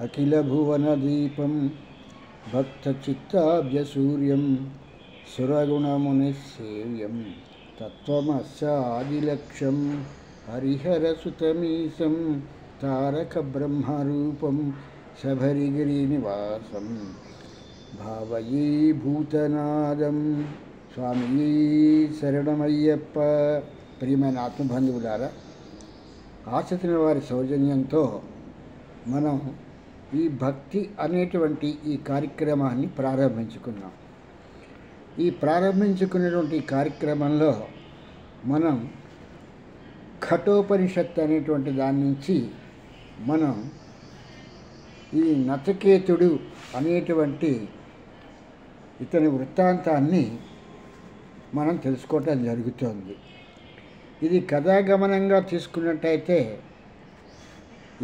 అఖిలభువనదీపం భక్తచిత్తాబ్జసూర్యం సురగుణమునిసేవ్యం తత్వమస్యాదిలక్ష్యం హరిహరసుతమీశం తారకబ్రహ్మరూపం శబరిగిరినివాసం భావయే భూతనాదం. స్వామి శరణమయ్యప్ప. ప్రియమైన ఆత్మబంధువులారా, ఆసతిన వారి సౌజన్యంతో మనం ఈ భక్తి అనేటువంటి ఈ కార్యక్రమాన్ని ప్రారంభించుకున్నాం. ఈ ప్రారంభించుకునేటువంటి కార్యక్రమంలో మనం కఠోపనిషత్తు అనేటువంటి దాని నుంచి మనం ఈ నచికేతుడు అనేటువంటి ఇతని వృత్తాంతాన్ని మనం తెలుసుకోవటం జరుగుతోంది. ఇది కథాగమనంగా తీసుకున్నట్టయితే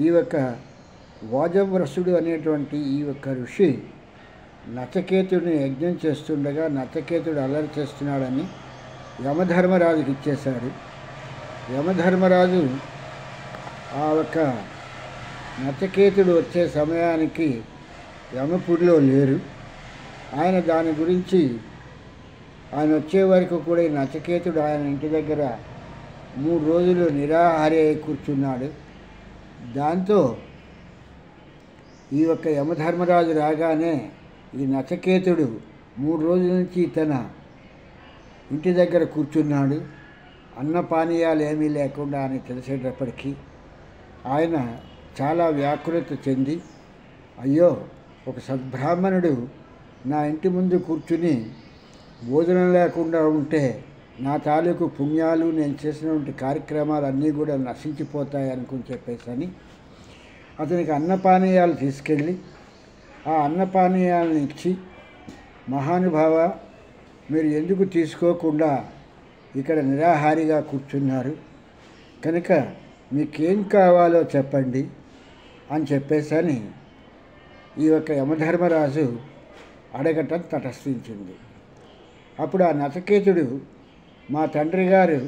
ఈ యొక్క వాజవ్రసుడు అనేటువంటి ఈ యొక్క ఋషి నచికేతుడిని యజ్ఞం చేస్తుండగా నచికేతుడు అల్లరి చేస్తున్నాడని యమధర్మరాజుకి ఇచ్చేశాడు. యమధర్మరాజు ఆ యొక్క నచికేతుడు వచ్చే సమయానికి యమపురిలో లేరు. ఆయన దాని గురించి ఆయన వచ్చే వరకు కూడా ఈ నచికేతుడు ఆయన ఇంటి దగ్గర 3 రోజులు నిరాహారి అయి కూర్చున్నాడు. దాంతో ఈ యొక్క యమధర్మరాజు రాగానే ఈ నచికేతుడు 3 రోజుల నుంచి తన ఇంటి దగ్గర కూర్చున్నాడు. అన్నపానీయాలు ఏమీ లేకుండా అని తెలిసేటప్పటికీ ఆయన చాలా వ్యాకులత చెంది, అయ్యో, ఒక సద్బ్రాహ్మణుడు నా ఇంటి ముందు కూర్చుని భోజనం లేకుండా ఉంటే నా తాలూకు పుణ్యాలు, నేను చేసినటువంటి కార్యక్రమాలన్నీ కూడా నశించిపోతాయి అనుకుని చెప్పేసి అతనికి అన్నపానీయాలు తీసుకెళ్ళి ఆ అన్నపానీయాలను ఇచ్చి, మహానుభావ, మీరు ఎందుకు తీసుకోకుండా ఇక్కడ నిరాహారిగా కూర్చున్నారు, కనుక మీకేం కావాలో చెప్పండి అని చెప్పేసి ఈ యొక్క యమధర్మరాజు అడగటం తటస్థించింది. అప్పుడు ఆ నచికేతుడు, మా తండ్రి గారు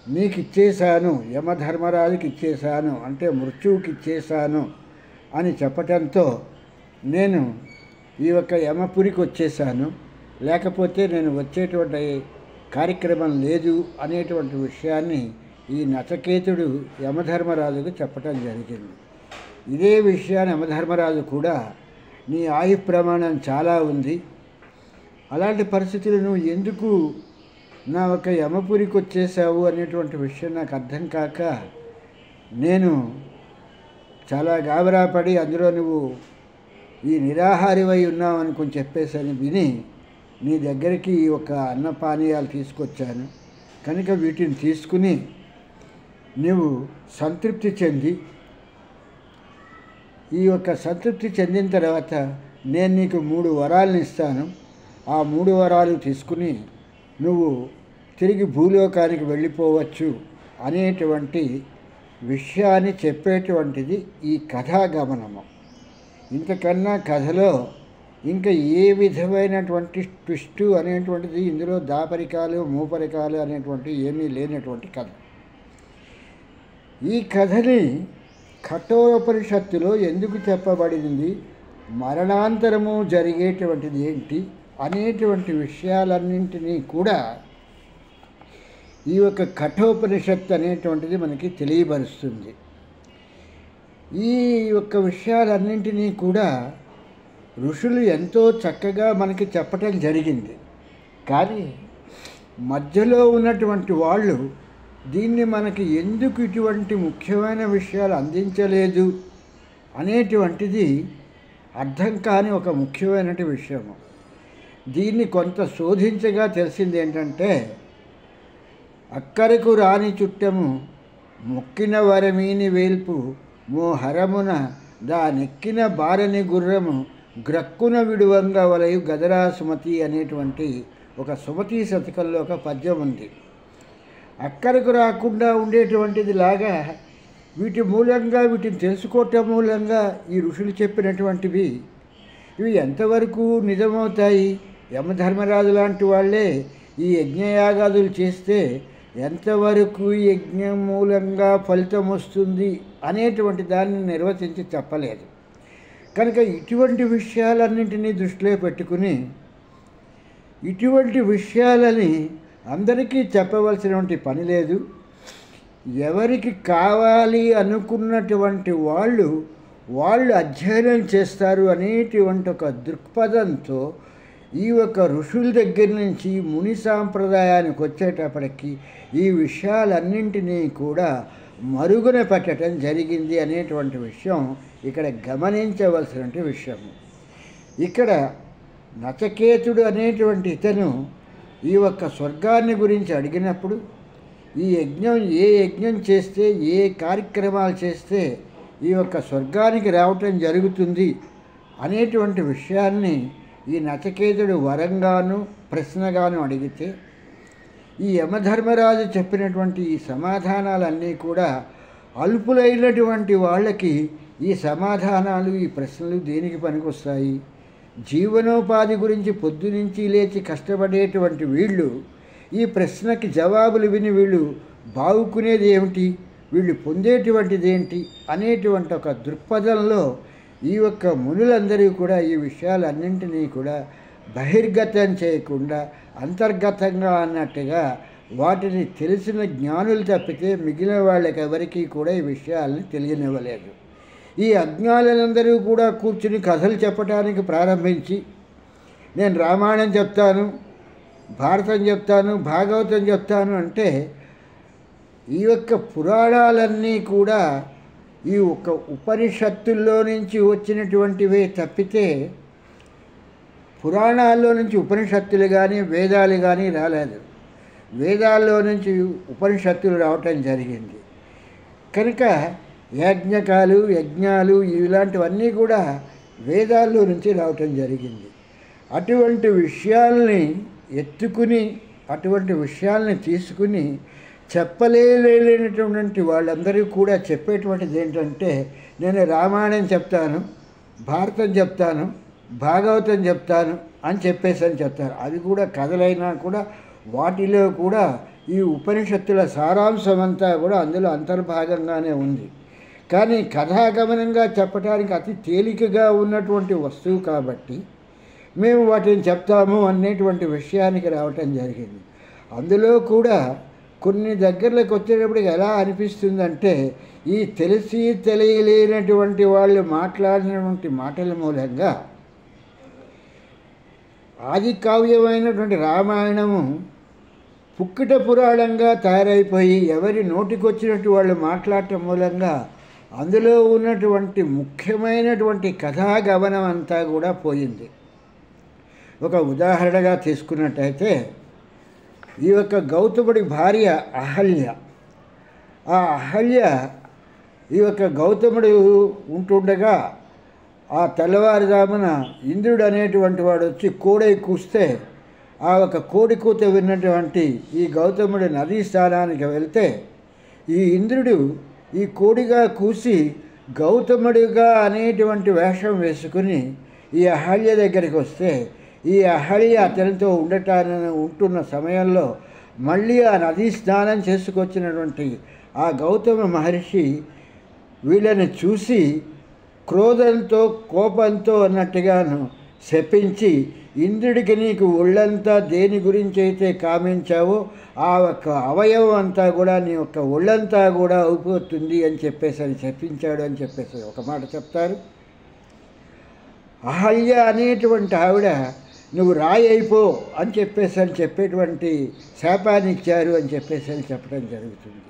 నీకు ఇచ్చేశాను, యమధర్మరాజుకి ఇచ్చేశాను, అంటే మృత్యువుకి ఇచ్చేశాను అని చెప్పటంతో నేను ఈ యొక్క యమపురికి వచ్చేసాను, లేకపోతే నేను వచ్చేటువంటి కార్యక్రమం లేదు అనేటువంటి విషయాన్ని ఈ నచికేతుడు యమధర్మరాజుకు చెప్పటం జరిగింది. ఇదే విషయాన్ని యమధర్మరాజు కూడా, నీ ఆయు ప్రమాణం చాలా ఉంది, అలాంటి పరిస్థితులు నువ్వు ఎందుకు నా ఒక యమపురికి వచ్చేసావు అనేటువంటి విషయం నాకు అర్థం కాక నేను చాలా గాబరాపడి, అందులో నువ్వు ఈ నిరాహారివై ఉన్నావు అనుకుని చెప్పేసని విని నీ దగ్గరికి ఈ ఒక అన్నపానీయాలు తీసుకొచ్చాను, కనుక వీటిని తీసుకుని నువ్వు సంతృప్తి చెంది, ఈ యొక్క సంతృప్తి చెందిన తర్వాత నేను నీకు 3 వరాలను ఇస్తాను, ఆ 3 వరాలు తీసుకుని నువ్వు తిరిగి భూలోకానికి వెళ్ళిపోవచ్చు అనేటువంటి విషయాన్ని చెప్పేటువంటిది ఈ కథాగమనము. ఇంతకన్నా కథలో ఇంకా ఏ విధమైనటువంటి ట్విస్టు అనేటువంటిది, ఇందులో దాపరికాలు మూపరికాలు అనేటువంటి ఏమీ లేనటువంటి కథ. ఈ కథని కఠోపనిషత్తులో ఎందుకు చెప్పబడింది, మరణాంతరము జరిగేటువంటిది ఏంటి అనేటువంటి విషయాలన్నింటినీ కూడా ఈ యొక్క కఠోపనిషత్తు అనేటువంటిది మనకి తెలియపరుస్తుంది. ఈ యొక్క విషయాలన్నింటినీ కూడా ఋషులు ఎంతో చక్కగా మనకి చెప్పటం జరిగింది. కానీ మధ్యలో ఉన్నటువంటి వాళ్ళు దీన్ని మనకి ఎందుకు ఇటువంటి ముఖ్యమైన విషయాలు అందించలేదు అనేటువంటిది అర్థం కాని ఒక ముఖ్యమైనటువంటి విషయము. దీన్ని కొంత శోధించగా తెలిసింది ఏంటంటే, అక్కరకు రాని చుట్టము మొక్కిన వరమీని వేల్పు మోహరమున దానెక్కిన బారని గుర్రము గ్రక్కున విడువంగా వలయు గదరా సుమతి అనేటువంటి ఒక సుమతి శతకంలో ఒక పద్యం ఉంది. అక్కరకు రాకుండా ఉండేటువంటిది లాగా వీటి మూలంగా, వీటిని తెలుసుకోవటం మూలంగా ఈ ఋషులు చెప్పినటువంటివి ఇవి ఎంతవరకు నిజమవుతాయి? యమధర్మరాజు లాంటి వాళ్ళే ఈ యజ్ఞయాగాదులు చేస్తే ఎంతవరకు యజ్ఞం మూలంగా ఫలితం వస్తుంది అనేటువంటి దాన్ని నిర్వచించి చెప్పలేదు. కనుక ఇటువంటి విషయాలన్నింటినీ దృష్టిలో పెట్టుకుని ఇటువంటి విషయాలని అందరికీ చెప్పవలసినటువంటి పని లేదు. ఎవరికి కావాలి అనుకున్నటువంటి వాళ్ళు అధ్యయనం చేస్తారు అనేటువంటి ఒక దృక్పథంతో ఈ యొక్క ఋషుల దగ్గర నుంచి ముని సాంప్రదాయానికి వచ్చేటప్పటికి ఈ విషయాలన్నింటినీ కూడా మరుగున పెట్టడం జరిగింది అనేటువంటి విషయం ఇక్కడ గమనించవలసినటువంటి విషయం. ఇక్కడ నచికేతుడు అనేటువంటి ఇతను ఈ యొక్క స్వర్గాన్ని గురించి అడిగినప్పుడు ఈ యజ్ఞం ఏ యజ్ఞం చేస్తే ఏ కార్యక్రమాలు చేస్తే ఈ యొక్క స్వర్గానికి రావటం జరుగుతుంది అనేటువంటి విషయాన్ని ఈ నచికేతుడు వరంగాను ప్రశ్నగాను అడిగితే ఈ యమధర్మరాజు చెప్పినటువంటి ఈ సమాధానాలన్నీ కూడా అల్పులైనటువంటి వాళ్ళకి ఈ సమాధానాలు ఈ ప్రశ్నలు దేనికి పనికొస్తాయి? జీవనోపాధి గురించి పొద్దునుంచి లేచి కష్టపడేటువంటి వీళ్ళు ఈ ప్రశ్నకి జవాబులు విని వీళ్ళు బాగుకునేది ఏమిటి, వీళ్ళు పొందేటువంటిది ఏంటి అనేటువంటి ఒక దృక్పథంలో ఈ యొక్క మునులందరూ కూడా ఈ విషయాలన్నింటినీ కూడా బహిర్గతం చేయకుండా అంతర్గతంగా అన్నట్టుగా వాటిని తెలిసిన జ్ఞానులు తప్పితే మిగిలిన వాళ్ళకి ఎవరికీ కూడా ఈ విషయాలను తెలియనివ్వలేదు. ఈ అజ్ఞానులందరూ కూడా కూర్చుని కథలు చెప్పడానికి ప్రారంభించి నేను రామాయణం చెప్తాను, భారతం చెప్తాను, భాగవతం చెప్తాను అంటే ఈ యొక్క పురాణాలన్నీ కూడా ఈ ఒక ఉపనిషత్తుల్లో నుంచి వచ్చినటువంటివే తప్పితే పురాణాల్లో నుంచి ఉపనిషత్తులు కానీ వేదాలు కానీ రాలేదు. వేదాల్లో నుంచి ఉపనిషత్తులు రావటం జరిగింది. కనుక యజ్ఞాలు ఇలాంటివన్నీ కూడా వేదాల్లో నుంచి రావటం జరిగింది. అటువంటి విషయాల్ని ఎత్తుకుని అటువంటి విషయాల్ని తీసుకుని చెప్పలేనటువంటి వాళ్ళందరూ కూడా చెప్పేటువంటిది ఏంటంటే నేను రామాయణం చెప్తాను, భారతం చెప్తాను, భాగవతం చెప్తాను అని చెప్తారు. అవి కూడా కథలైనా కూడా వాటిలో కూడా ఈ ఉపనిషత్తుల సారాంశం అంతా కూడా అందులో అంతర్భాగంగానే ఉంది. కానీ కథాగమనంగా చెప్పడానికి అతి తేలికగా ఉన్నటువంటి వస్తువు కాబట్టి మేము వాటిని చెప్తాము అనేటువంటి విషయానికి రావటం జరిగింది. అందులో కూడా కొన్ని దగ్గరలోకి వచ్చేటప్పటికి ఎలా అనిపిస్తుందంటే ఈ తెలిసి తెలియలేనటువంటి వాళ్ళు మాట్లాడినటువంటి మాటల మూలంగా ఆది కావ్యమైనటువంటి రామాయణము పుక్కిట పురాణంగా తయారైపోయి ఎవరి నోటికొచ్చినట్టు వాళ్ళు మాట్లాడటం మూలంగా అందులో ఉన్నటువంటి ముఖ్యమైనటువంటి కథాగమనం అంతా కూడా పోయింది. ఒక ఉదాహరణగా తీసుకున్నట్టయితే ఈ యొక్క గౌతముడి భార్య అహల్య, ఆ అహల్య ఈ యొక్క గౌతముడు ఉంటుండగా ఆ తెల్లవారుజామున ఇంద్రుడు అనేటువంటి వాడు వచ్చి కోడై కూస్తే ఆ ఒక కోడి కూత విన్నటువంటి ఈ గౌతముడు నదీ స్నానానికి వెళ్తే ఈ ఇంద్రుడు ఈ కోడిగా కూసి గౌతముడిగా అనేటువంటి వేషం వేసుకుని ఈ అహల్య దగ్గరికి వస్తే ఈ అహల్య అతనితో ఉంటున్న సమయంలో మళ్ళీ ఆ నదీ స్నానం చేసుకొచ్చినటువంటి ఆ గౌతమ మహర్షి వీళ్ళని చూసి క్రోధంతో కోపంతో అన్నట్టుగాను శపించి ఇంద్రుడికి నీకు ఒళ్ళంతా దేని గురించి అయితే కామించావో ఆ ఒక్క అవయవం అంతా కూడా నీ యొక్క ఒళ్ళంతా కూడా అయిపోతుంది అని చెప్పించాడు అని చెప్పేసి ఒక మాట చెప్తారు. అహల్య అనేటువంటి ఆవిడ నువ్వు రాయి అయిపో అని చెప్పేటువంటి శాపాన్ని ఇచ్చారు అని చెప్పడం జరుగుతుంది.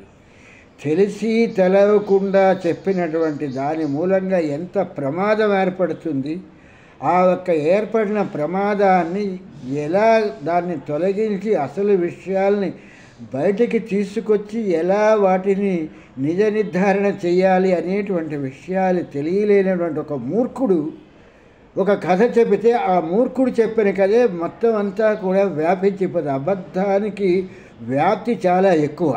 తెలిసి తెలవకుండా చెప్పినటువంటి దాని మూలంగా ఎంత ప్రమాదం ఏర్పడుతుంది, ఆ ఒక్క ఏర్పడిన ప్రమాదాన్ని ఎలా దాన్ని తొలగించి అసలు విషయాల్ని బయటికి తీసుకొచ్చి ఎలా వాటిని నిజ నిర్ధారణ చేయాలి అనేటువంటి విషయాలు తెలియలేనటువంటి ఒక మూర్ఖుడు ఒక కథ చెబితే ఆ మూర్ఖుడు చెప్పిన కథే మొత్తం అంతా కూడా వ్యాపించిపోతుంది. అబద్ధానికి వ్యాప్తి చాలా ఎక్కువ,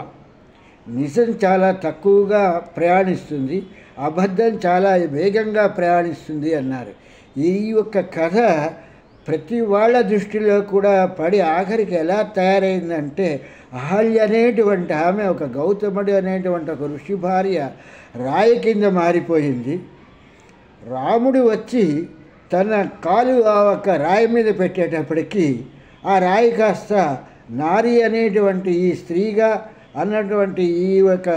నిజం చాలా తక్కువగా ప్రయాణిస్తుంది, అబద్ధం చాలా వేగంగా ప్రయాణిస్తుంది అన్నారు. ఈ యొక్క కథ ప్రతి వాళ్ళ దృష్టిలో కూడా పడి ఆఖరికి ఎలా తయారైందంటే అహల్య అనేటువంటి ఆమె ఒక గౌతముడు అనేటువంటి ఒక ఋషి భార్య రాయి కింద మారిపోయింది. రాముడు వచ్చి తన కాలు ఆ ఒక్క రాయి మీద పెట్టేటప్పటికీ ఆ రాయి కాస్త నారి అనేటువంటి ఈ స్త్రీగా అన్నటువంటి ఈ ఒక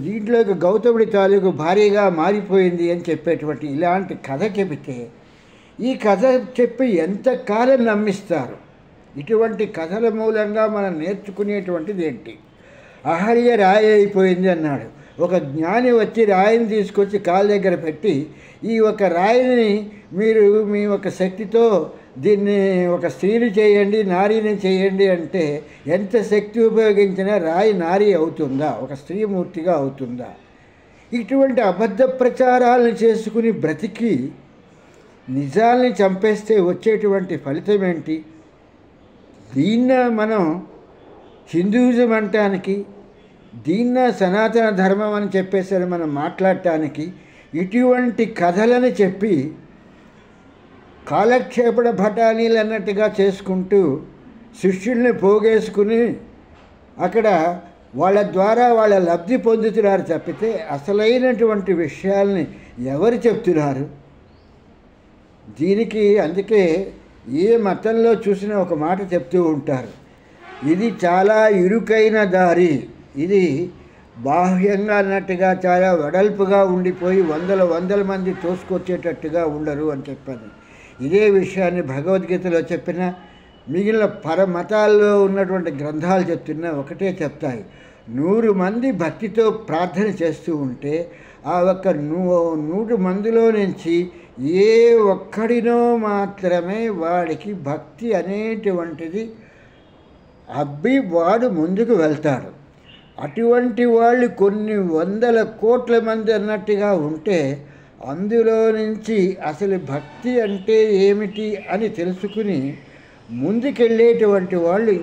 దీంట్లోకి గౌతముడి తాలూకు భార్యగా మారిపోయింది అని చెప్పేటువంటి ఇలాంటి కథ చెబితే ఈ కథ చెప్పి ఎంతకాలం నమ్మిస్తారు? ఇటువంటి కథల మూలంగా మనం నేర్చుకునేటువంటిది ఏంటి? అహల్య రాయి అయిపోయింది అన్నాడు. ఒక జ్ఞాని వచ్చి రాయిని తీసుకొచ్చి కాళ్ళ దగ్గర పెట్టి ఈ ఒక రాయిని మీరు మీ ఒక శక్తితో దీన్ని ఒక స్త్రీని చేయండి, నారీని చేయండి అంటే ఎంత శక్తి ఉపయోగించినా రాయి నారీ అవుతుందా? ఒక స్త్రీమూర్తిగా అవుతుందా? ఇటువంటి అబద్ధ ప్రచారాలను చేసుకుని బ్రతికి నిజాల్ని చంపేస్తే వచ్చేటువంటి ఫలితం ఏంటి? దీన్న మనం హిందూయిజం అంటానికి, దీన్న సనాతన ధర్మం అని చెప్పేసరి మనం మాట్లాడటానికి ఇటువంటి కథలను చెప్పి కాలక్షేపణ బఠానీలు అన్నట్టుగా చేసుకుంటూ శిష్యుల్ని పోగేసుకుని అక్కడ వాళ్ళ ద్వారా వాళ్ళ లబ్ధి పొందుతున్నారు తప్పితే అసలైనటువంటి విషయాల్ని ఎవరు చెప్తున్నారు? దీనికి అందుకే ఏ మతంలో చూసినా ఒక మాట చెప్తూ ఉంటారు, ఇది చాలా ఇరుకైన దారి, ఇది బాహ్యంగా అన్నట్టుగా చాలా వెడల్పుగా ఉండిపోయి వందల మంది తోసుకొచ్చేటట్టుగా ఉండరు అని చెప్పాను. ఇదే విషయాన్ని భగవద్గీతలో చెప్పిన మిగిలిన పరమతాల్లో ఉన్నటువంటి గ్రంథాలు చెప్తున్నా ఒకటే చెప్తాయి. 100 మంది భక్తితో ప్రార్థన చేస్తూ ఉంటే ఆ ఒక్క 100 మందిలో నుంచి ఏ ఒక్కడినో మాత్రమే వాడికి భక్తి అనేటువంటిది అబ్బి వాడు ముందుకు వెళ్తాడు. అటువంటి వాళ్ళు కొన్ని వందల కోట్ల మంది అన్నట్టుగా ఉంటే అందులో నుంచి అసలు భక్తి అంటే ఏమిటి అని తెలుసుకుని ముందుకెళ్ళేటువంటి వాళ్ళు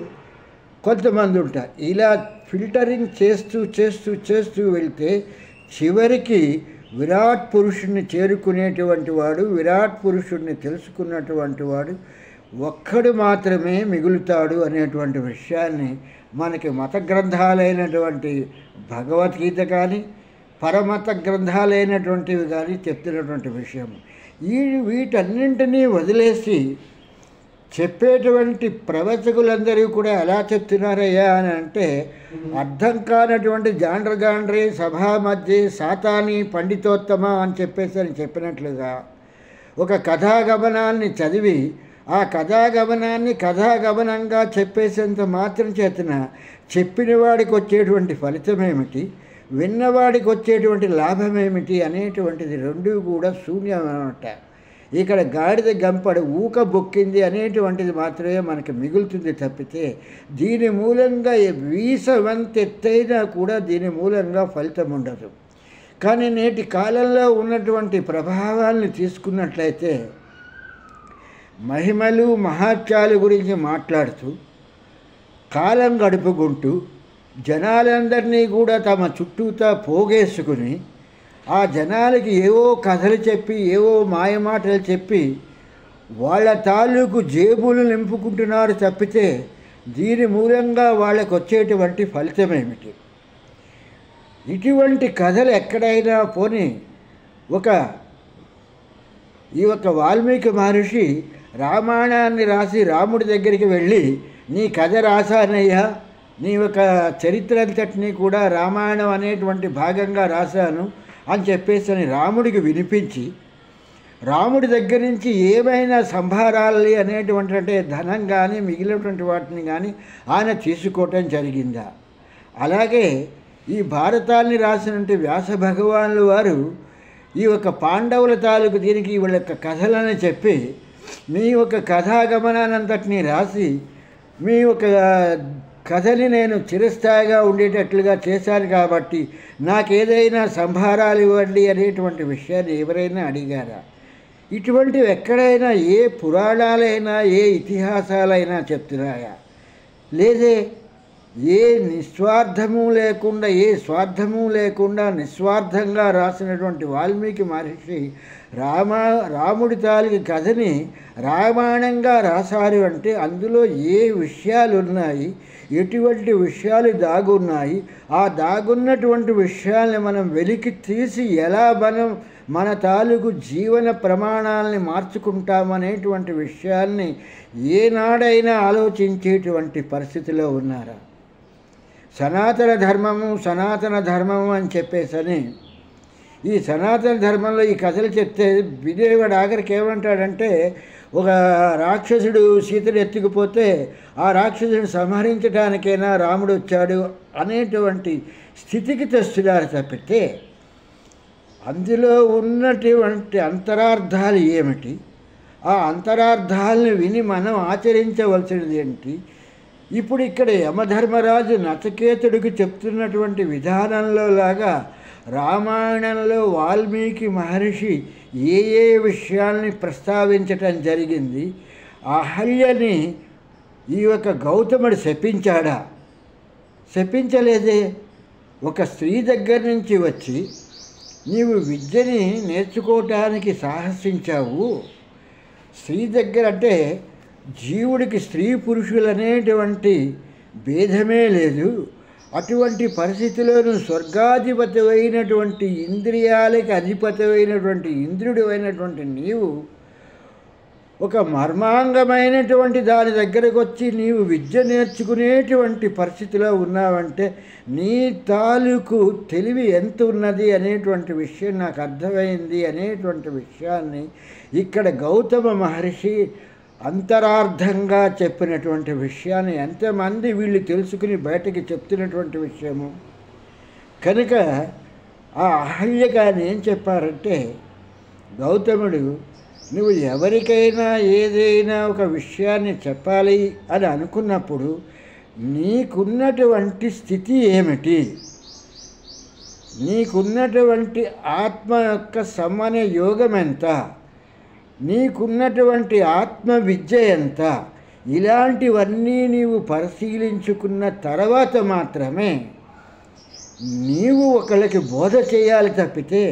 కొంతమంది ఉంటారు. ఇలా ఫిల్టరింగ్ చేస్తూ వెళ్తే చివరికి విరాట్ పురుషుణ్ణి చేరుకునేటువంటి వాడు, విరాట్ పురుషుణ్ణి తెలుసుకున్నటువంటి వాడు ఒక్కడు మాత్రమే మిగులుతాడు అనేటువంటి విషయాన్ని మనకి మత గ్రంథాలైనటువంటి భగవద్గీత కానీ పరమత గ్రంథాలైనటువంటివి కానీ చెప్తున్నటువంటి విషయం. వీటన్నింటినీ వదిలేసి చెప్పేటువంటి ప్రవచకులందరూ కూడా ఎలా చెప్తున్నారయ్యా అని అంటే అర్థం కానటువంటి జాండ్రీ సభా మధ్య సాతాని పండితోత్తమ అని చెప్పినట్లుగా ఒక కథాగమనాన్ని చదివి ఆ కథాగమనాన్ని కథాగమనంగా చెప్పేసేంత మాత్రం చేతన చెప్పిన వాడికి వచ్చేటువంటి ఫలితం ఏమిటి, విన్నవాడికి వచ్చేటువంటి లాభం ఏమిటి అనేటువంటిది రెండూ కూడా శూన్యమన్నమాట. ఇక్కడ గాడిద గంపడు ఊక బొక్కింది అనేటువంటిది మాత్రమే మనకు మిగులుతుంది తప్పితే దీని మూలంగా వీసవంతెత్తైనా కూడా దీని మూలంగా ఫలితం ఉండదు. కానీ నేటి కాలంలో ఉన్నటువంటి ప్రభావాల్ని తీసుకున్నట్లయితే మహిమలు మహాత్యాల గురించి మాట్లాడుతూ కాలం గడుపుకుంటూ జనాలందరినీ కూడా తమ చుట్టూతా పోగేసుకుని ఆ జనాలకి ఏవో కథలు చెప్పి ఏవో మాయమాటలు చెప్పి వాళ్ళ తాలూకు జేబులు నింపుకుంటున్నారు తప్పితే దీని మూలంగా వాళ్ళకు వచ్చేటువంటి ఫలితం ఏమిటి? ఇటువంటి కథలు ఎక్కడైనా పోని ఈ వాల్మీకి మహర్షి రామాయణాన్ని రాసి రాముడి దగ్గరికి వెళ్ళి నీ కథ రాశానయ్యా, నీ ఒక చరిత్ర అంతటినీ కూడా రామాయణం అనేటువంటి భాగంగా రాశాను అని చెప్పేసి అని రాముడికి వినిపించి రాముడి దగ్గర నుంచి ఏమైనా సంభారాలి అనేటువంటి అంటే ధనం కానీ మిగిలినటువంటి వాటిని కానీ ఆయన తీసుకోవటం జరిగిందా? అలాగే ఈ భారతాన్ని రాసినటువంటి వ్యాస భగవానుల వారు ఈ పాండవుల తాలూకు దీనికి వీళ్ళ యొక్క కథలని చెప్పి మీ కథాగమనానంతటినీ రాసి మీ కథని నేను చిరస్థాయిగా ఉండేటట్లుగా చేశాను కాబట్టి నాకేదైనా సంభారాలు ఇవ్వండి అనేటువంటి విషయాన్ని ఎవరైనా అడిగారా? ఇటువంటివి ఎక్కడైనా ఏ పురాణాలైనా ఏ ఇతిహాసాలైనా చెప్తున్నాయా? లేదే ఏ నిస్వార్థము లేకుండా ఏ స్వార్థము లేకుండా నిస్వార్థంగా రాసినటువంటి వాల్మీకి మహర్షి రాముడి తాలూకు కథని రామాయణంగా రాశారు అంటే అందులో ఏ విషయాలు ఉన్నాయి, ఎటువంటి విషయాలు దాగున్నాయి, ఆ దాగున్నటువంటి విషయాల్ని మనం వెలికి తీసి ఎలా మనం మన తాలూకు జీవన ప్రమాణాలని మార్చుకుంటామనేటువంటి విషయాల్ని ఏనాడైనా ఆలోచించేటువంటి పరిస్థితిలో ఉన్నారా? సనాతన ధర్మము అని చెప్పేసని ఈ సనాతన ధర్మంలో ఈ కథలు చెప్తే వినేవాడు ఆఖరికి ఏమంటాడంటే, ఒక రాక్షసుడు సీతను ఎత్తుకుపోతే ఆ రాక్షసుని సంహరించడానికైనా రాముడు వచ్చాడు అనేటువంటి స్థితికి తెస్తున్నారు తప్పితే అందులో ఉన్నటువంటి అంతరార్థాలు ఏమిటి, ఆ అంతరార్థాలను విని మనం ఆచరించవలసినది ఏంటి? ఇప్పుడు ఇక్కడ యమధర్మరాజు నచికేతుడికి చెప్తున్నటువంటి విధానంలో లాగా రామాయణంలో వాల్మీకి మహర్షి ఏ ఏ విషయాల్ని ప్రస్తావించటం జరిగింది? అహల్యని ఈ యొక్క గౌతముడు శపించాడా? శపించలేదే. ఒక స్త్రీ దగ్గర నుంచి వచ్చి నీవు విద్యని నేర్చుకోవటానికి సాహసించావు. స్త్రీ దగ్గర అంటే జీవుడికి స్త్రీ పురుషులు అనేటువంటి భేదమే లేదు. అటువంటి పరిస్థితిలోనూ స్వర్గాధిపతి అయినటువంటి ఇంద్రియాలకి అధిపతి అయినటువంటి ఇంద్రుడు అయినటువంటి నీవు ఒక మర్మాంగమైనటువంటి దాని దగ్గరకు వచ్చి నీవు విద్య నేర్చుకునేటువంటి పరిస్థితిలో ఉన్నావంటే నీ తాలూకు తెలివి ఎంత ఉన్నది అనేటువంటి విషయం నాకు అర్థమైంది అనేటువంటి విషయాన్ని ఇక్కడ గౌతమ మహర్షి అంతరార్థంగా చెప్పినటువంటి విషయాన్ని ఎంతమంది వీళ్ళు తెలుసుకుని బయటకి చెప్తున్నటువంటి విషయము. కనుక ఆ అహల్యకి ఆయన ఏం చెప్పారంటే, గౌతముడు నువ్వు ఎవరికైనా ఏదైనా ఒక విషయాన్ని చెప్పాలి అని అనుకున్నప్పుడు నీకున్నటువంటి స్థితి ఏమిటి, నీకున్నటువంటి ఆత్మ యొక్క సమన్వయ యోగం ఎంత, నీకున్నటువంటి ఆత్మ విద్య ఎంత, ఇలాంటివన్నీ నీవు పరిశీలించుకున్న తర్వాత మాత్రమే నీవు ఒకళ్ళకి బోధ చేయాలి తప్పితే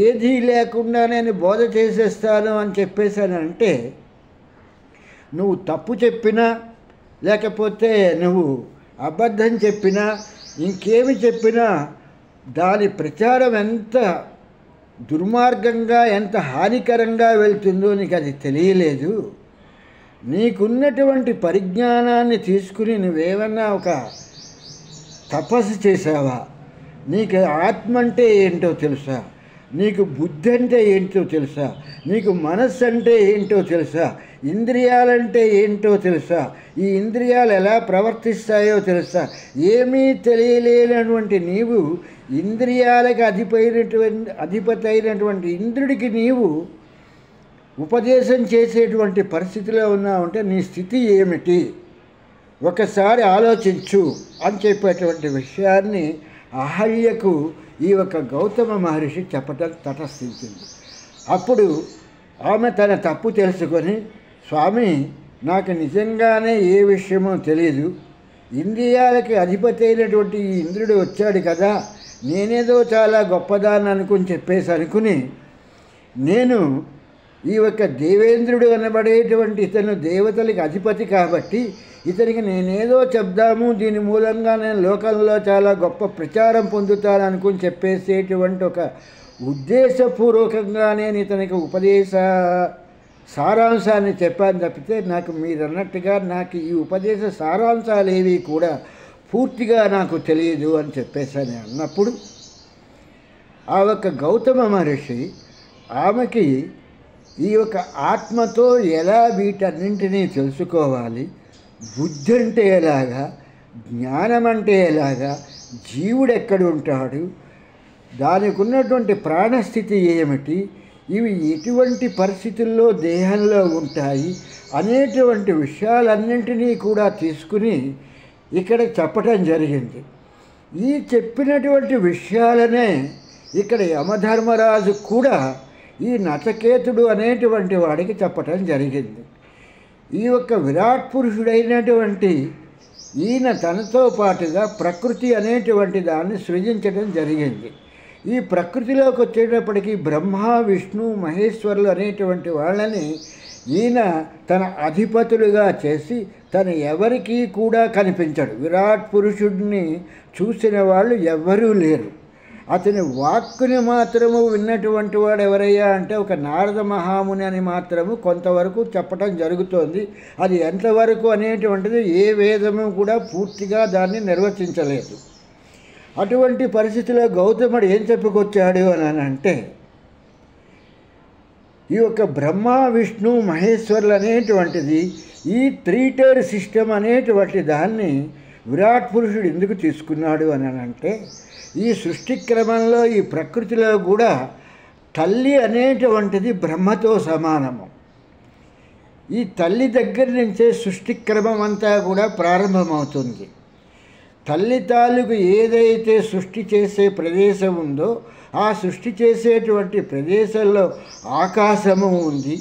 ఏదీ లేకుండా నేను బోధ చేసేస్తాను అని చెప్పేసానంటే నువ్వు తప్పు చెప్పినా లేకపోతే నువ్వు అబద్ధం చెప్పినా ఇంకేమి చెప్పినా దాని ప్రచారం ఎంత దుర్మార్గంగా ఎంత హానికరంగా వెళ్తుందో నీకు అది తెలియలేదు. నీకున్నటువంటి పరిజ్ఞానాన్ని తీసుకుని నువ్వేమన్నా ఒక తపస్సు చేసావా? నీకు ఆత్మ అంటే ఏంటో తెలుసా? నీకు బుద్ధి అంటే ఏంటో తెలుసా? నీకు మనస్సు అంటే ఏంటో తెలుసా? ఇంద్రియాలంటే ఏంటో తెలుసా? ఈ ఇంద్రియాలు ఎలా ప్రవర్తిస్తాయో తెలుసా? ఏమీ తెలియలేనటువంటి నీవు ఇంద్రియాలకు అధిపతి అయినటువంటి ఇంద్రుడికి నీవు ఉపదేశం చేసేటువంటి పరిస్థితిలో ఉన్నావంటే నీ స్థితి ఏమిటి ఒకసారి ఆలోచించు అని చెప్పేటువంటి విషయాన్ని అహల్యకు ఈ యొక్క గౌతమ మహర్షి చెప్పటం తటస్థించింది. అప్పుడు ఆమె తన తప్పు తెలుసుకొని, స్వామి నాకు నిజంగానే ఏ విషయమో తెలియదు, ఇంద్రియాలకి అధిపతి అయినటువంటి ఈ ఇంద్రుడు వచ్చాడు కదా, నేనేదో చాలా గొప్పదాన్ని అనుకుని నేను ఈ యొక్క దేవేంద్రుడు అనబడేటువంటి ఇతను దేవతలకి అధిపతి కాబట్టి ఇతనికి నేనేదో చెప్దాము, దీని మూలంగా నేను లోకంలో చాలా గొప్ప ప్రచారం పొందుతాను అనుకుని చెప్పేసేటువంటి ఒక ఉద్దేశపూర్వకంగా నేను ఇతనికి సారాంశాన్ని చెప్పాను తప్పితే నాకు మీరన్నట్టుగా నాకు ఈ ఉపదేశ సారాంశాలు ఏవి కూడా పూర్తిగా నాకు తెలియదు అని చెప్పేసాను అన్నప్పుడు ఆ యొక్క గౌతమ మహర్షి ఆమెకి ఈ యొక్క ఆత్మతో ఎలా వీటన్నింటినీ తెలుసుకోవాలి, బుద్ధి అంటే ఎలాగా, జ్ఞానం అంటే ఎలాగా, జీవుడు ఎక్కడ ఉంటాడు, దానికి ఉన్నటువంటి ప్రాణస్థితి ఏమిటి, ఇవి ఎటువంటి పరిస్థితుల్లో దేహంలో ఉంటాయి అనేటువంటి విషయాలన్నింటినీ కూడా తీసుకుని ఇక్కడ చెప్పటం జరిగింది. ఈ చెప్పినటువంటి విషయాలనే ఇక్కడ యమధర్మరాజు కూడా ఈ నచికేతుడు అనేటువంటి వాడికి చెప్పటం జరిగింది. ఈ యొక్క విరాట్ పురుషుడైనటువంటి ఈయన తనతో పాటుగా ప్రకృతి అనేటువంటి దాన్ని సృజించడం జరిగింది. ఈ ప్రకృతిలోకి వచ్చేటప్పటికి బ్రహ్మ విష్ణు మహేశ్వరులు అనేటువంటి వాళ్ళని ఈయన తన అధిపతులుగా చేసి తను ఎవరికీ కూడా కనిపించడు. విరాట్ పురుషుడిని చూసిన వాళ్ళు ఎవ్వరూ లేరు. అతని వాక్కుని మాత్రము విన్నటువంటి వాడు ఎవరయ్యా అంటే ఒక నారద మహాముని అని మాత్రము కొంతవరకు చెప్పటం జరుగుతోంది. అది ఎంతవరకు అనేటువంటిది ఏ వేదము కూడా పూర్తిగా దాన్ని నిర్వచించలేదు. అటువంటి పరిస్థితిలో గౌతముడు ఏం చెప్పుకొచ్చాడు అని అంటే, ఈ యొక్క బ్రహ్మ విష్ణు మహేశ్వరులు అనేటువంటిది ఈ 3 టైర్ సిస్టమ్ అనేటువంటి దాన్ని విరాట్ పురుషుడు ఎందుకు తీసుకున్నాడు అని అంటే, ఈ సృష్టి క్రమంలో ఈ ప్రకృతిలో కూడా తల్లి అనేటువంటిది బ్రహ్మతో సమానము. ఈ తల్లి దగ్గర నుంచే సృష్టి క్రమం అంతా కూడా ప్రారంభమవుతుంది. తల్లి తాలూకు ఏదైతే సృష్టి చేసే ప్రదేశం ఉందో ఆ సృష్టి చేసేటువంటి ప్రదేశంలో ఆకాశము ఉంది,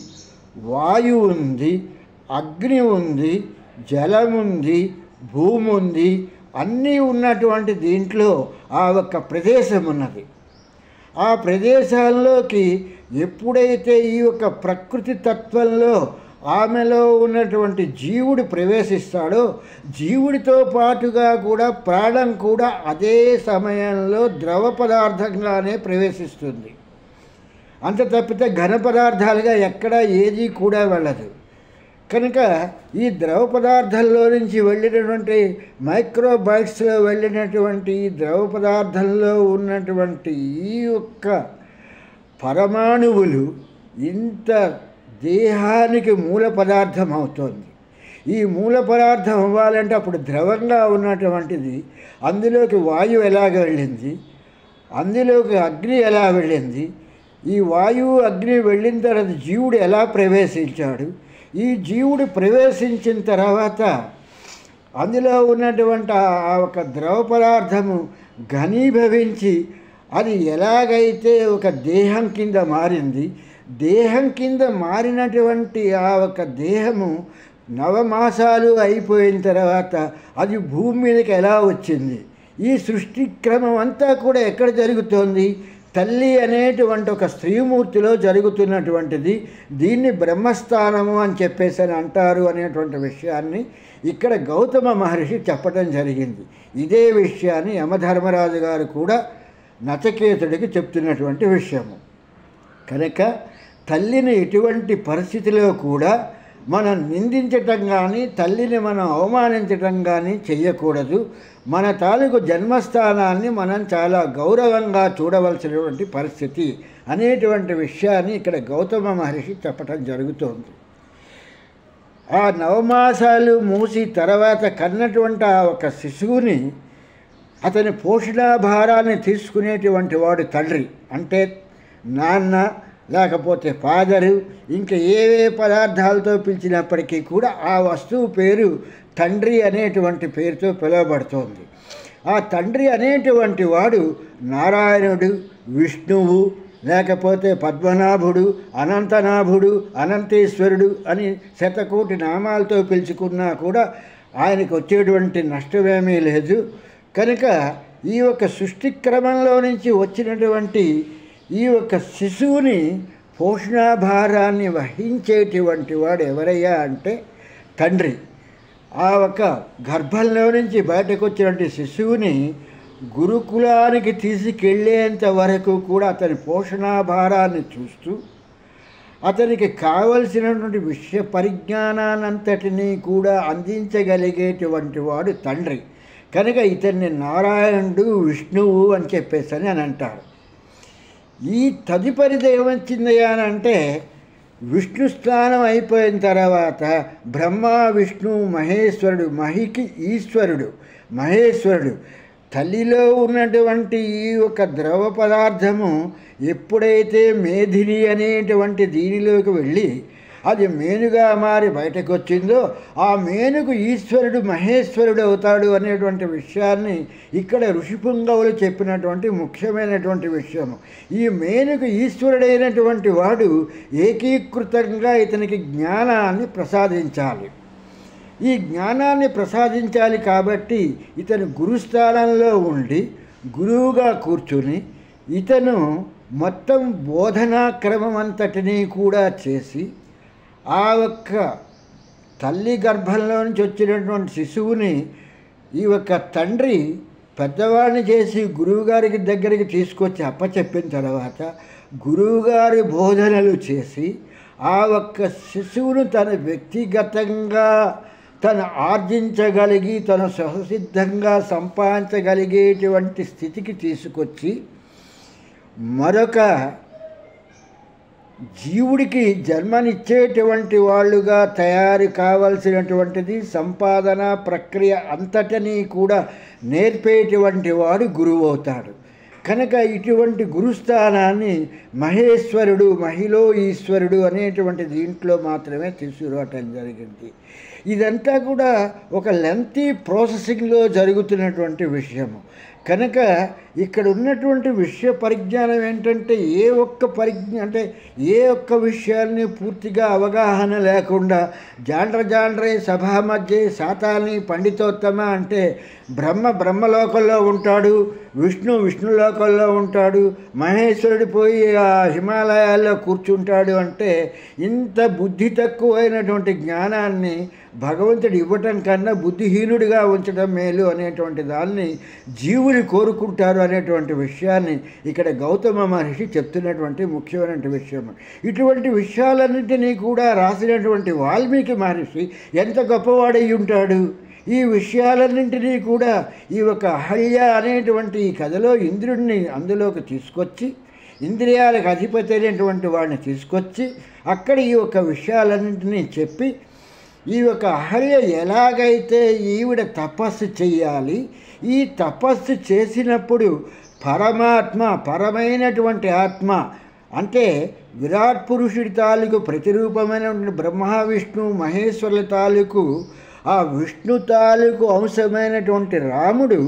వాయువు ఉంది, అగ్ని ఉంది, జలం ఉంది, భూమి ఉంది, అన్నీ ఉన్నటువంటి దీంట్లో ఆ ఒక్క ప్రదేశం ఉన్నది. ఆ ప్రదేశాల్లోకి ఎప్పుడైతే ఈ యొక్క ప్రకృతి తత్వంలో ఆమెలో ఉన్నటువంటి జీవుడు ప్రవేశిస్తాడో, జీవుడితో పాటుగా కూడా ప్రాణం కూడా అదే సమయంలో ద్రవ పదార్థంగానే ప్రవేశిస్తుంది. అంత తప్పితే ఘన పదార్థాలుగా ఎక్కడా ఏది కూడా వెళ్ళదు. కనుక ఈ ద్రవ పదార్థంలో నుంచి వెళ్ళినటువంటి మైక్రోబైట్స్లో వెళ్ళినటువంటి ఈ ద్రవ పదార్థంలో ఉన్నటువంటి ఈ యొక్క పరమాణువులు ఇంత దేహానికి మూల పదార్థం అవుతోంది. ఈ మూల పదార్థం అవ్వాలంటే అప్పుడు ద్రవంగా ఉన్నటువంటిది అందులోకి వాయువు ఎలాగ వెళ్ళింది, అందులోకి అగ్ని ఎలా వెళ్ళింది, ఈ వాయువు అగ్ని వెళ్ళిన తర్వాత జీవుడు ఎలా ప్రవేశించాడు, ఈ జీవుడు ప్రవేశించిన తర్వాత అందులో ఉన్నటువంటి ఆ ఒక ద్రవ పదార్థము ఘనీభవించి అది ఎలాగైతే ఒక దేహం కింద మారింది, దేహం కింద మారినటువంటి ఆ ఒక దేహము 9 మాసాలు అయిపోయిన తర్వాత అది భూమి మీదకి ఎలా వచ్చింది. ఈ సృష్టి క్రమం అంతా కూడా ఎక్కడ జరుగుతోంది? తల్లి అనేటువంటి ఒక స్త్రీమూర్తిలో జరుగుతున్నటువంటిది. దీన్ని బ్రహ్మస్థానము అని చెప్పేసి అని అంటారు అనేటువంటి విషయాన్ని ఇక్కడ గౌతమ మహర్షి చెప్పడం జరిగింది. ఇదే విషయాన్ని యమధర్మరాజు గారు కూడా నచికేతుడికి చెప్తున్నటువంటి విషయము. కనుక తల్లిని ఎటువంటి పరిస్థితిలో కూడా మనం నిందించటం కానీ తల్లిని మనం అవమానించటం కానీ చెయ్యకూడదు. మన తాలూకు జన్మస్థానాన్ని మనం చాలా గౌరవంగా చూడవలసినటువంటి పరిస్థితి అనేటువంటి విషయాన్ని ఇక్కడ గౌతమ మహర్షి చెప్పటం జరుగుతోంది. ఆ 9 మాసాలు మూసి తర్వాత కన్నటువంటి ఆ ఒక శిశువుని అతని పోషణాభారాన్ని తీసుకునేటువంటి వాడు తండ్రి, అంటే నాన్న లేకపోతే ఫాదరు, ఇంకా ఏవే పదార్థాలతో పిలిచినప్పటికీ కూడా ఆ వస్తువు పేరు తండ్రి అనేటువంటి పేరుతో పిలువబడుతోంది. ఆ తండ్రి అనేటువంటి వాడు నారాయణుడు, విష్ణువు, లేకపోతే పద్మనాభుడు, అనంతనాభుడు, అనంతేశ్వరుడు అని 100,000,000 నామాలతో పిలుచుకున్నా కూడా ఆయనకు వచ్చేటువంటి నష్టమేమీ లేదు. కనుక ఈ యొక్క సృష్టి క్రమంలో నుంచి వచ్చినటువంటి ఈ యొక్క శిశువుని పోషణాభారాన్ని వహించేటువంటి వాడు ఎవరయ్యా అంటే తండ్రి. ఆ ఒక గర్భంలో నుంచి బయటకు వచ్చినటువంటి శిశువుని గురుకులానికి తీసుకెళ్ళేంత వరకు కూడా అతని పోషణాభారాన్ని చూస్తూ అతనికి కావలసినటువంటి విషయ పరిజ్ఞానాన్నంతటినీ కూడా అందించగలిగేటువంటి వాడు తండ్రి. కనుక ఇతన్ని నారాయణుడు, విష్ణువు అని చెప్పేసి అని అంటారు. ఈ తదుపరిది ఏమొచ్చిందయ్యా అని అంటే విష్ణు స్థానం అయిపోయిన తర్వాత బ్రహ్మ, విష్ణు, మహేశ్వరుడు, మహికి ఈశ్వరుడు, మహేశ్వరుడు. తల్లిలో ఉన్నటువంటి ఈ ఒక ద్రవ పదార్థము ఎప్పుడైతే మేధిని అనేటువంటి దీనిలోకి వెళ్ళి అది మేనుగా మారి బయటకు వచ్చిందో ఆ మేనుకు ఈశ్వరుడు మహేశ్వరుడు అవుతాడు అనేటువంటి విషయాన్ని ఇక్కడ ఋషిపుంగవులు చెప్పినటువంటి ముఖ్యమైనటువంటి విషయము. ఈ మేనుకు ఈశ్వరుడైనటువంటి వాడు ఏకీకృతంగా ఇతనికి జ్ఞానాన్ని ప్రసాదించాలి. ఈ జ్ఞానాన్ని ప్రసాదించాలి కాబట్టి ఇతను గురుస్థానంలో ఉండి గురువుగా కూర్చుని ఇతను మొత్తం బోధనా క్రమం అంతటినీ కూడా చేసి ఆ ఒక్క తల్లి గర్భంలో నుంచి వచ్చినటువంటి శిశువుని ఈ యొక్క తండ్రి పెద్దవాడిని చేసి గురువుగారికి దగ్గరికి తీసుకొచ్చి అప్పచెప్పిన తర్వాత గురువుగారి బోధనలు చేసి ఆ ఒక్క శిశువును తన వ్యక్తిగతంగా తను ఆర్జించగలిగి తను సహసిద్ధంగా సంపాదించగలిగేటువంటి స్థితికి తీసుకొచ్చి మరొక జీవుడికి జన్మనిచ్చేటువంటి వాళ్ళుగా తయారు కావలసినటువంటిది సంపాదన ప్రక్రియ అంతటినీ కూడా నేర్పేటువంటి వాడు గురువు అవుతాడు. కనుక ఇటువంటి గురుస్థానాన్ని మహేశ్వరుడు మహిళ ఈశ్వరుడు అనేటువంటి దీంట్లో మాత్రమే తీసుకురావటం జరిగింది. ఇదంతా కూడా ఒక లెంతీ ప్రాసెసింగ్లో జరుగుతున్నటువంటి విషయము. కనుక ఇక్కడ ఉన్నటువంటి విషయ పరిజ్ఞానం ఏంటంటే ఏ ఒక్క విషయాన్ని పూర్తిగా అవగాహన లేకుండా జాండ్రే సభా మధ్య సాతాని పండితోత్తమ అంటే బ్రహ్మలోకంలో ఉంటాడు, విష్ణులోకంలో ఉంటాడు, మహేశ్వరుడు పోయి ఆ హిమాలయాల్లో కూర్చుంటాడు అంటే ఇంత బుద్ధి తక్కువైనటువంటి జ్ఞానాన్ని భగవంతుడు ఇవ్వటం కన్నా బుద్ధిహీనుడిగా ఉంచడం మేలు అనేటువంటి దాన్ని జీవులు కోరుకుంటారు అనేటువంటి విషయాన్ని ఇక్కడ గౌతమ మహర్షి చెప్తున్నటువంటి ముఖ్యమైనటువంటి విషయం. ఇటువంటి విషయాలన్నింటినీ కూడా రాసినటువంటి వాల్మీకి మహర్షి ఎంత గొప్పవాడై ఉంటాడు. ఈ విషయాలన్నింటినీ కూడా ఈ ఒక అహల్య అనేటువంటి ఈ కథలో ఇంద్రుడిని అందులోకి తీసుకొచ్చి ఇంద్రియాలకు అధిపతి అయినటువంటి వాడిని తీసుకొచ్చి అక్కడ ఈ యొక్క విషయాలన్నింటినీ చెప్పి ఈ యొక్క అహల్య ఎలాగైతే ఈవిడ తపస్సు చెయ్యాలి, ఈ తపస్సు చేసినప్పుడు పరమైనటువంటి ఆత్మ అంటే విరాట్ పురుషుడి తాలూకు ప్రతిరూపమైనటువంటి బ్రహ్మ విష్ణు మహేశ్వరుల తాలూకు ఆ విష్ణు తాలూకు అంశమైనటువంటి రాముడు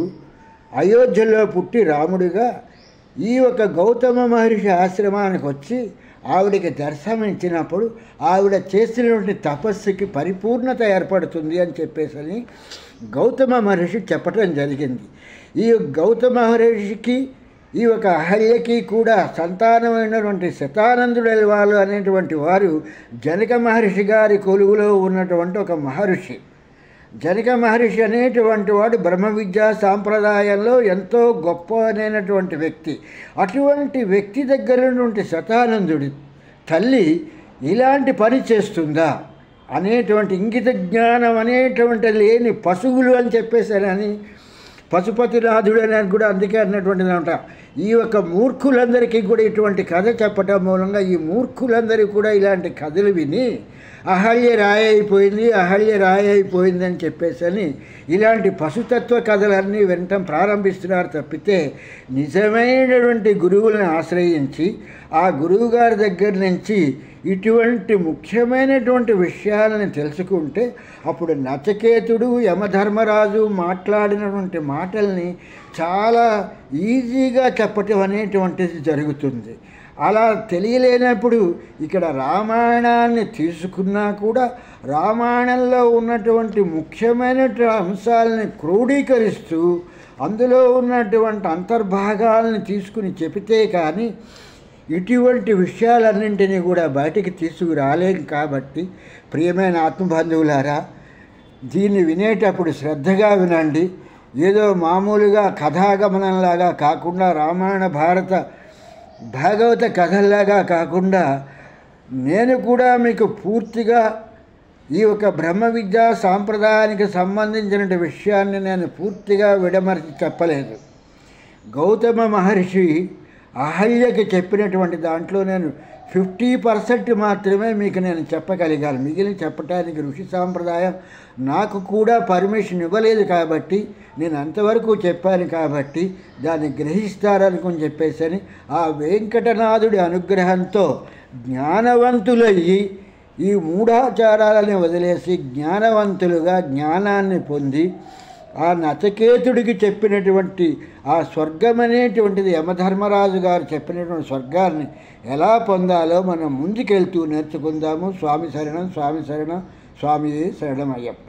అయోధ్యలో పుట్టి రాముడిగా ఈ ఒక గౌతమ మహర్షి ఆశ్రమానికి వచ్చి ఆవిడకి దర్శనం ఇచ్చినప్పుడు ఆవిడ చేసినటువంటి తపస్సుకి పరిపూర్ణత ఏర్పడుతుంది అని చెప్పేసి గౌతమ మహర్షి చెప్పటం జరిగింది. ఈ గౌతమ మహర్షికి ఈ ఒక అహల్యకి కూడా సంతానమైనటువంటి శతానందుడైన వాళ్ళు అనేటువంటి వారు జనక మహర్షి గారి కొలువులో ఉన్నటువంటి ఒక మహర్షి. జనక మహర్షి అనేటువంటి వాడు బ్రహ్మ విద్యా సాంప్రదాయంలో ఎంతో గొప్పనైనటువంటి వ్యక్తి. అటువంటి వ్యక్తి దగ్గర ఉన్నటువంటి శతానందుడి తల్లి ఇలాంటి పని చేస్తుందా అనేటువంటి ఇంగిత జ్ఞానం అనేటువంటి లేని పశువులు అని చెప్పేసానని పశుపతినాథుడు అని కూడా అందుకే అన్నటువంటిది అంట. ఈ యొక్క మూర్ఖులందరికీ కూడా ఇటువంటి కథ చెప్పటం మూలంగా ఈ మూర్ఖులందరికీ కూడా ఇలాంటి కథలు విని అహల్య రాయి అయిపోయింది అని చెప్పేసని ఇలాంటి పశుతత్వ కథలన్నీ వినటం ప్రారంభిస్తున్నారు తప్పితే నిజమైనటువంటి గురువులను ఆశ్రయించి ఆ గురువుగారి దగ్గర నుంచి ఇటువంటి ముఖ్యమైనటువంటి విషయాలను తెలుసుకుంటే అప్పుడు నచికేతుడు యమధర్మరాజు మాట్లాడినటువంటి మాటల్ని చాలా ఈజీగా చెప్పటం అనేటువంటిది జరుగుతుంది. అలా తెలియలేనప్పుడు ఇక్కడ రామాయణాన్ని తీసుకున్నా కూడా రామాయణంలో ఉన్నటువంటి ముఖ్యమైన అంశాలని క్రోడీకరిస్తూ అందులో ఉన్నటువంటి అంతర్భాగాలను తీసుకుని చెబితే కానీ ఇటువంటి విషయాలన్నింటినీ కూడా బయటికి తీసుకురాలేం. కాబట్టి ప్రియమైన ఆత్మబంధువులారా, దీన్ని వినేటప్పుడు శ్రద్ధగా వినండి. ఏదో మామూలుగా కథాగమనంలాగా కాకుండా రామాయణ భాగవత కథల్లాగా కాకుండా నేను కూడా మీకు పూర్తిగా ఈ యొక్క బ్రహ్మ విద్యా సాంప్రదాయానికి సంబంధించిన విషయాన్ని నేను పూర్తిగా విడమర్చి చెప్పలేదు. గౌతమ మహర్షి అహల్యకి చెప్పినటువంటి దాంట్లో నేను 50% మాత్రమే మీకు నేను చెప్పగలిగాను. మిగిలిన చెప్పడానికి ఋషి సాంప్రదాయం నాకు కూడా పర్మిషన్ ఇవ్వలేదు కాబట్టి నేను అంతవరకు చెప్పాను కాబట్టి దాన్ని గ్రహిస్తారనుకుని చెప్పేసని ఆ వెంకటనాథుడి అనుగ్రహంతో జ్ఞానవంతులయ్యి ఈ మూఢాచారాలని వదిలేసి జ్ఞానవంతులుగా జ్ఞానాన్ని పొంది ఆ నచికేతుడికి చెప్పినటువంటి ఆ స్వర్గం అనేటువంటిది యమధర్మరాజు గారు చెప్పినటువంటి స్వర్గాన్ని ఎలా పొందాలో మనం ముందుకెళ్తూ నేర్చుకుందాము. స్వామి శరణం, స్వామి శరణం, స్వామి శరణం అయ్యప్ప.